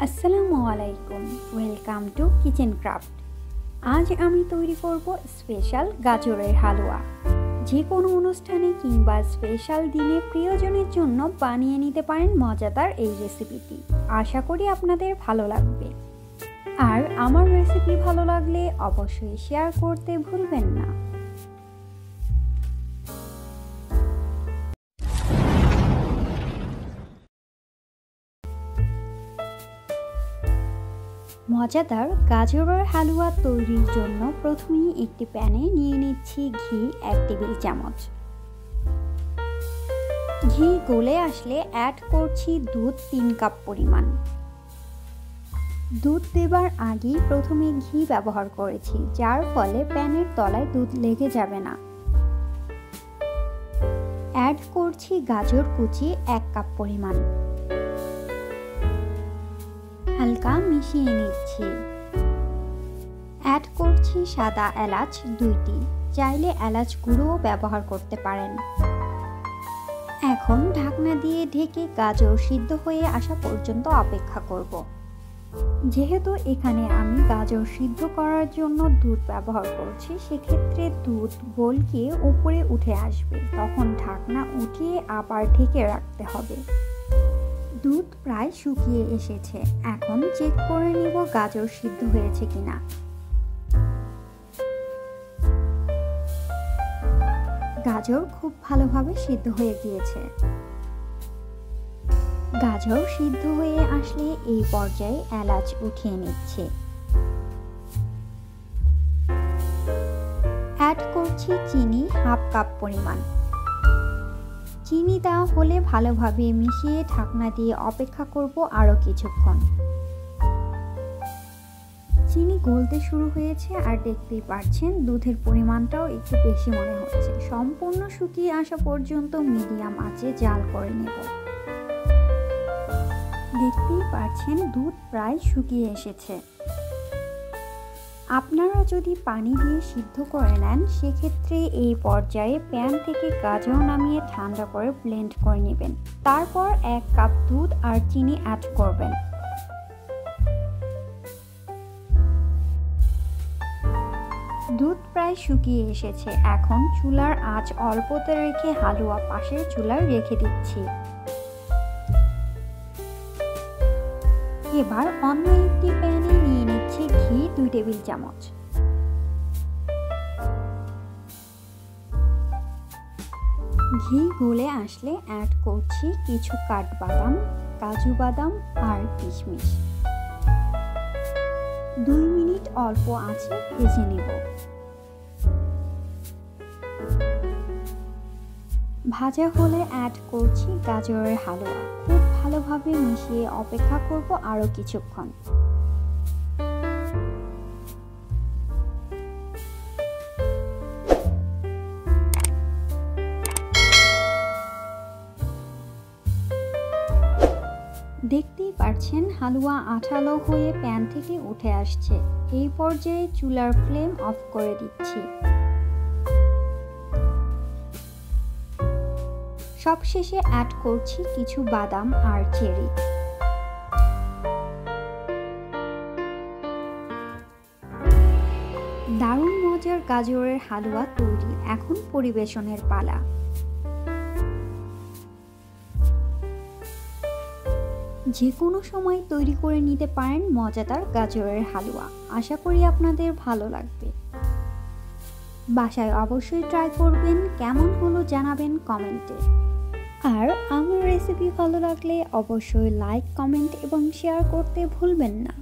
আসসালামু আলাইকুম, welcome to kitchen craft. আজ আমি তৈরি করব স্পেশাল গাজরের হালুয়া। যে কোনো অনুষ্ঠানে কিংবা স্পেশাল দিনে প্রিয়জনের জন্য বানিয়ে নিতে পারেন মজাদার এই রেসিপিটি। আশা করি আপনাদের ভালো লাগবে। আর আমার রেসিপি ভালো লাগলে অবশ্যই শেয়ার করতে ভুলবেন না। মজাদার গাজরের হালুয়া তৈরির জন্য প্রথমেই একটি প্যানে নিয়ে নিচ্ছি ঘি 1 টেবিল চামচ। ঘি গলে আসলে অ্যাড করছি দুধ 3 কাপ পরিমাণ। দুধ দেবার আগেই প্রথমে ঘি ব্যবহার করেছি, যার ফলে প্যানের তলায় দুধ লেগে যাবে না। অ্যাড করছি গাজর কুচি 1 কাপ পরিমাণ। হালকা মিশিয়ে নিচ্ছি। অ্যাড করছি সাদা এলাচ 2টি, চাইলে এলাচ গুঁড়োও ব্যবহার করতে পারেন। এখন ঢাকনা দিয়ে ঢেকে গাজর সিদ্ধ হয়ে আসা পর্যন্ত অপেক্ষা করব। যেহেতু এখানে আমি গাজর সিদ্ধ করার জন্য দুধ ব্যবহার করছি, সেক্ষেত্রে দুধ বলকে উপরে উঠে আসবে, তখন ঢাকনা উঠিয়ে আবার ঢেকে রাখতে হবে। দুধ প্রায় শুকিয়ে এসেছে, এখন চেক করে নিব গাজর সিদ্ধ হয়েছে কিনা। গাজর খুব ভালোভাবে সিদ্ধ হয়ে গিয়েছে। গাজর সিদ্ধ হয়ে আসলে এই পর্যায়ে এলাচ উঠিয়ে নিচ্ছে। অ্যাড করছি চিনি 1/2 কাপ পরিমাণ। চিনি দেওয়া হলে ভালোভাবে মিশিয়ে ঢাকনা দিয়ে অপেক্ষা করব আরও কিছুক্ষণ। চিনি গলতে শুরু হয়েছে আর দেখতেই পাচ্ছেন দুধের পরিমাণটাও একটু বেশি মনে হচ্ছে। সম্পূর্ণ শুকিয়ে আসা পর্যন্ত মিডিয়াম আঁচে জাল করে নেব। দেখতেই পাচ্ছেন দুধ প্রায় শুকিয়ে এসেছে। আপনারা যদি পানি দিয়ে সিদ্ধ করে নেন, সেক্ষেত্রে এই পর্যায়ে প্যান থেকে গাজর নামিয়ে ঠান্ডা করে ব্লেন্ড করে নেবেন। তারপর 1 কাপ দুধ আর চিনি অ্যাড করবেন। দুধ প্রায় শুকিয়ে এসেছে। এখন চুলার আঁচ অল্পতে রেখে হালুয়া পাশের চুলায় রেখে দিচ্ছি। এবার অন্য একটি প্যানে নিয়ে নিচ্ছি ঘি 2 টেবিল চামচ। ঘি গলে আসলে অ্যাড করছি কিছু কাঠবাদাম, কাজু বাদাম আর কিশমিশ। 2 মিনিট অল্প আঁচে ভেজে নেব। ভাজা হলে অ্যাড করছি গাজরের হালুয়া। খুব ভালোভাবে মিশিয়ে অপেক্ষা করব আরও কিছুক্ষণ। দেখতেই পাচ্ছেন হালুয়া আঠালো হয়ে প্যান থেকে উঠে আসছে। এই পর্যায়ে চুলার ফ্লেম অফ করে দিচ্ছি। সবশেষে অ্যাড করছি কিছু বাদাম আর চেরি। দারুণ মজার গাজরের হালুয়া তৈরি। এখন পরিবেশনের পালা। যে কোনো সময় তৈরি করে নিতে পারেন মজাদার গাজরের হালুয়া। আশা করি আপনাদের ভালো লাগবে। বাসায় অবশ্যই ট্রাই করবেন। কেমন হলো জানাবেন কমেন্টে। আর আমার রেসিপি ভালো লাগলে অবশ্যই লাইক, কমেন্ট এবং শেয়ার করতে ভুলবেন না।